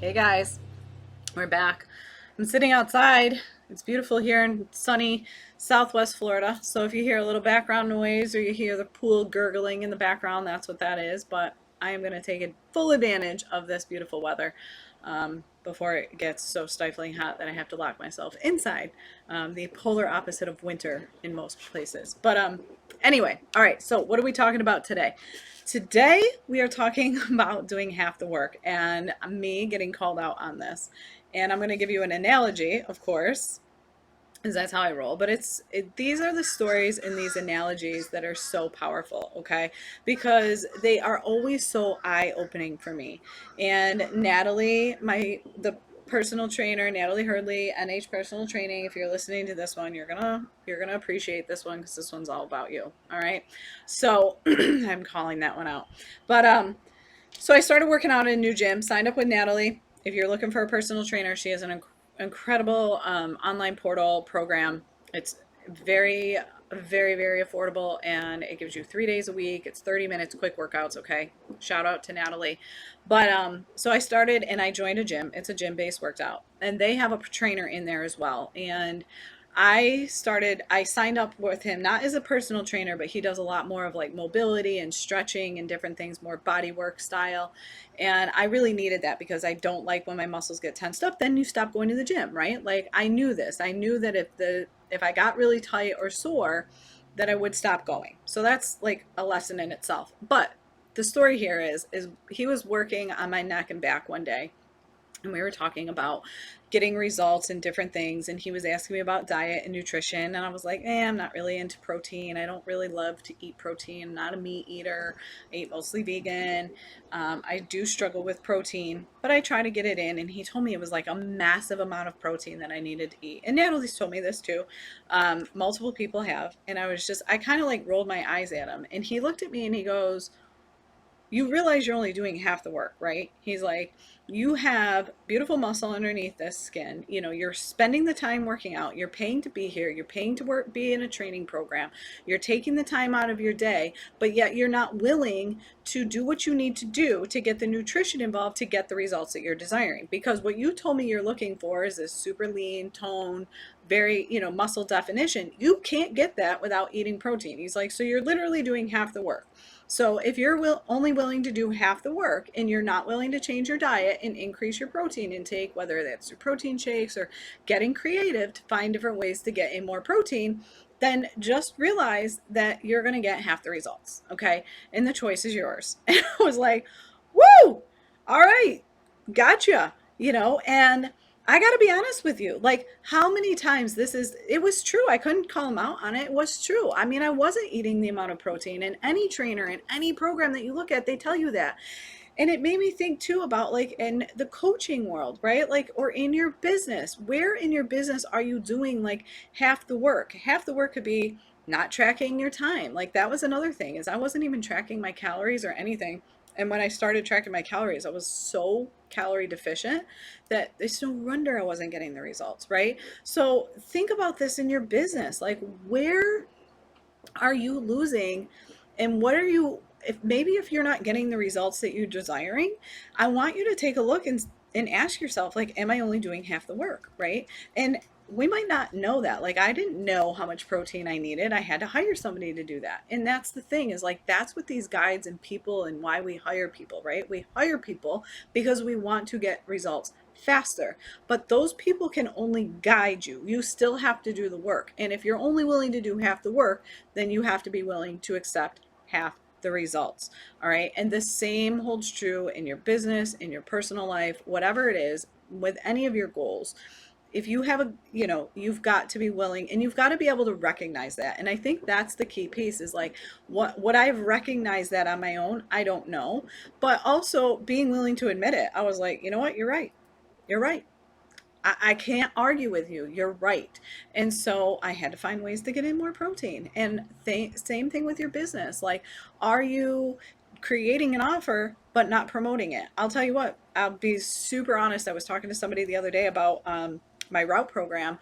Hey guys, we're back. I'm sitting outside. It's beautiful here in sunny Southwest Florida. So if you hear a little background noise or you hear the pool gurgling in the background, that's what that is. But I am going to take full advantage of this beautiful weather before it gets so stifling hot that I have to lock myself inside. The polar opposite of winter in most places. But anyway, all right. So what are we talking about today? Today, we are talking about doing half the work and me getting called out on this. And I'm going to give you an analogy, of course, because that's how I roll. But these are the stories and these analogies that are so powerful, okay? Because they are always so eye-opening for me. And Natalie, the personal trainer, Natalie Hurdley, NH Personal Training. If you're listening to this one, you're gonna appreciate this one because this one's all about you. All right. So I'm calling that one out. But so I started working out in a new gym, signed up with Natalie. If you're looking for a personal trainer, she has an incredible online portal program. It's very, very, very affordable and it gives you 3 days a week. It's 30 minutes, quick workouts. Okay. Shout out to Natalie. But so I started and I joined a gym. It's a gym based workout and they have a trainer in there as well. And I signed up with him not as a personal trainer, but he does a lot more of like mobility and stretching and different things, more body work style. And I really needed that because I don't like when my muscles get tensed up, then you stop going to the gym, right? Like I knew this. I knew that if I got really tight or sore, that I would stop going. So that's like a lesson in itself. But the story here is he was working on my neck and back one day and we were talking about getting results and different things, and he was asking me about diet and nutrition, and I was like, I'm not really into protein. I don't really love to eat protein. I'm not a meat eater. I eat mostly vegan. I do struggle with protein, but I try to get it in. And he told me it was like a massive amount of protein that I needed to eat, and Natalie's told me this too. Multiple people have, and I kind of like rolled my eyes at him, and he looked at me and he goes, you realize you're only doing half the work, right? He's like, you have beautiful muscle underneath this skin. You know, you're spending the time working out. You're paying to be here. You're paying to be in a training program. You're taking the time out of your day, but yet you're not willing to do what you need to do to get the nutrition involved to get the results that you're desiring. Because what you told me you're looking for is this super lean, tone, very, muscle definition. You can't get that without eating protein. He's like, so you're literally doing half the work. So if you're only willing to do half the work and you're not willing to change your diet and increase your protein intake, whether that's through protein shakes or getting creative to find different ways to get in more protein, then just realize that you're going to get half the results. Okay. And the choice is yours. And I was like, woo, all right, gotcha. And I got to be honest with you. Like, how many times it was true. I couldn't call him out on it. It was true. I mean, I wasn't eating the amount of protein, and any trainer in any program that you look at, they tell you that. And it made me think too about like in the coaching world, right? Like, or in your business, where in your business are you doing like half the work? Half the work could be not tracking your time. Like that was another thing is I wasn't even tracking my calories or anything. And when I started tracking my calories, I was so calorie deficient that it's no wonder I wasn't getting the results, right? So think about this in your business. Like, where are you losing and what are you if you're not getting the results that you're desiring, I want you to take a look and ask yourself, like, am I only doing half the work, right? And we might not know that. Like, I didn't know how much protein I needed. I had to hire somebody to do that. And that's the thing is like, that's what these guides and people and why we hire people, right? We hire people because we want to get results faster. But those people can only guide you. You still have to do the work. And if you're only willing to do half the work, then you have to be willing to accept half the results. All right. And the same holds true in your business, in your personal life, whatever it is, with any of your goals. If you have you've got to be willing and you've got to be able to recognize that. And I think that's the key piece is like what I've recognized that on my own, I don't know, but also being willing to admit it. I was like, you know what? You're right. You're right. I can't argue with you. You're right. And so I had to find ways to get in more protein. And same thing with your business. Like, are you creating an offer but not promoting it? I'll tell you what, I'll be super honest. I was talking to somebody the other day about my route program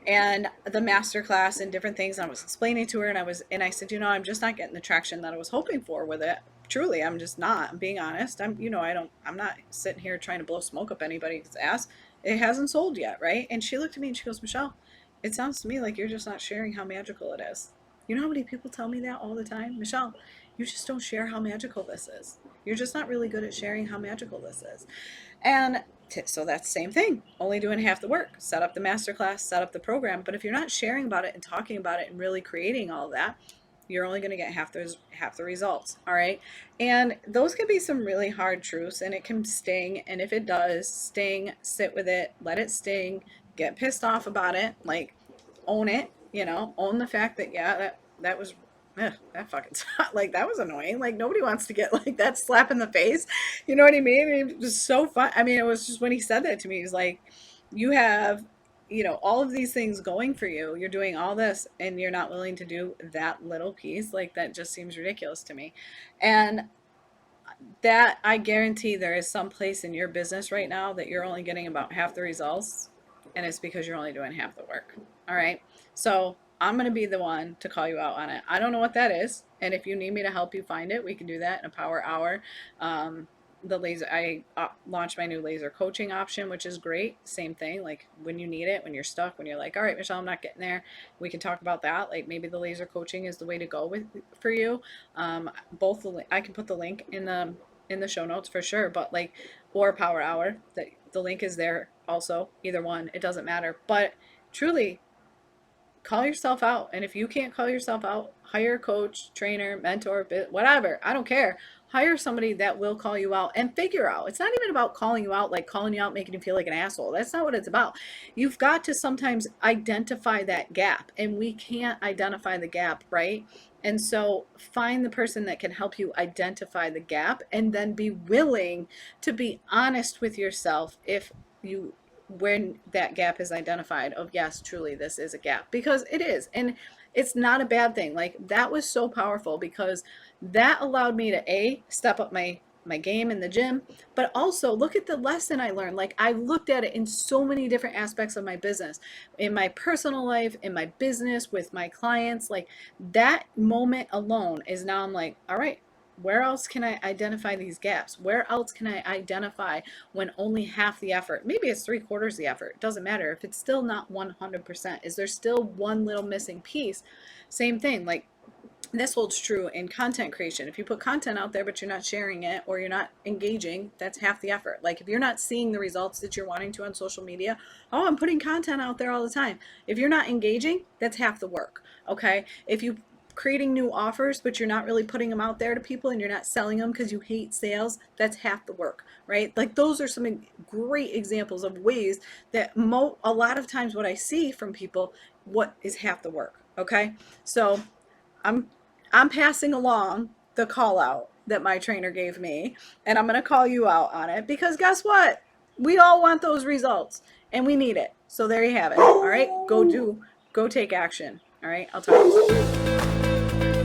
and the master class and different things. And I was explaining to her and I said, I'm just not getting the traction that I was hoping for with it truly, I'm just not. I'm being honest. I'm not sitting here trying to blow smoke up anybody's ass. It hasn't sold yet, right? And she looked at me and she goes, Michelle, it sounds to me like you're just not sharing how magical it is. You know how many people tell me that all the time? Michelle, you just don't share how magical this is. You're just not really good at sharing how magical this is. And so that's the same thing, only doing half the work. Set up the masterclass, set up the program. But if you're not sharing about it and talking about it and really creating all of that, you're only going to get half the results. All right. And those can be some really hard truths, and it can sting. And if it does sting, sit with it, let it sting, get pissed off about it, like own it, own the fact that, yeah, that was, that fucking, like, that was annoying. Like, nobody wants to get like that slap in the face. You know what I mean? It was so fun. I mean, it was just when he said that to me, he was like, you have, all of these things going for you. You're doing all this and you're not willing to do that little piece. Like, that just seems ridiculous to me. And that, I guarantee there is some place in your business right now that you're only getting about half the results, and it's because you're only doing half the work. All right. So I'm going to be the one to call you out on it. I don't know what that is. And if you need me to help you find it, we can do that in a power hour. I launched my new laser coaching option, which is great. Same thing, like when you need it, when you're stuck, when you're like, all right, Michelle, I'm not getting there, we can talk about that. Like, maybe the laser coaching is the way to go for you. I can put the link in the show notes for sure, but like, or power hour, the link is there also. Either one, it doesn't matter. But truly, call yourself out. And if you can't call yourself out, hire a coach, trainer, mentor, whatever. I don't care. Hire somebody that will call you out and figure out. It's not even about calling you out, like calling you out, making you feel like an asshole. That's not what it's about. You've got to sometimes identify that gap, and we can't identify the gap, right? And so find the person that can help you identify the gap, and then be willing to be honest with yourself when that gap is identified, of, yes, truly, this is a gap, because it is. And it's not a bad thing. Like, that was so powerful, because that allowed me to step up my game in the gym, but also look at the lesson I learned. Like, I looked at it in so many different aspects of my business, in my personal life, in my business, with my clients. Like, that moment alone is, now I'm like, all right, where else can I identify these gaps? Where else can I identify when only half the effort, maybe it's 3/4 the effort, it doesn't matter. If it's still not 100%, is there still one little missing piece? Same thing, like, this holds true in content creation. If you put content out there, but you're not sharing it, or you're not engaging, that's half the effort. Like, if you're not seeing the results that you're wanting to on social media, oh, I'm putting content out there all the time. If you're not engaging, that's half the work. Okay. If you creating new offers, but you're not really putting them out there to people, and you're not selling them because you hate sales, that's half the work, right? Like, those are some great examples of ways that a lot of times what I see from people, what is half the work. Okay. So I'm passing along the call out that my trainer gave me, and I'm going to call you out on it, because guess what? We all want those results, and we need it. So there you have it. All right. Go take action. All right. I'll talk to you soon.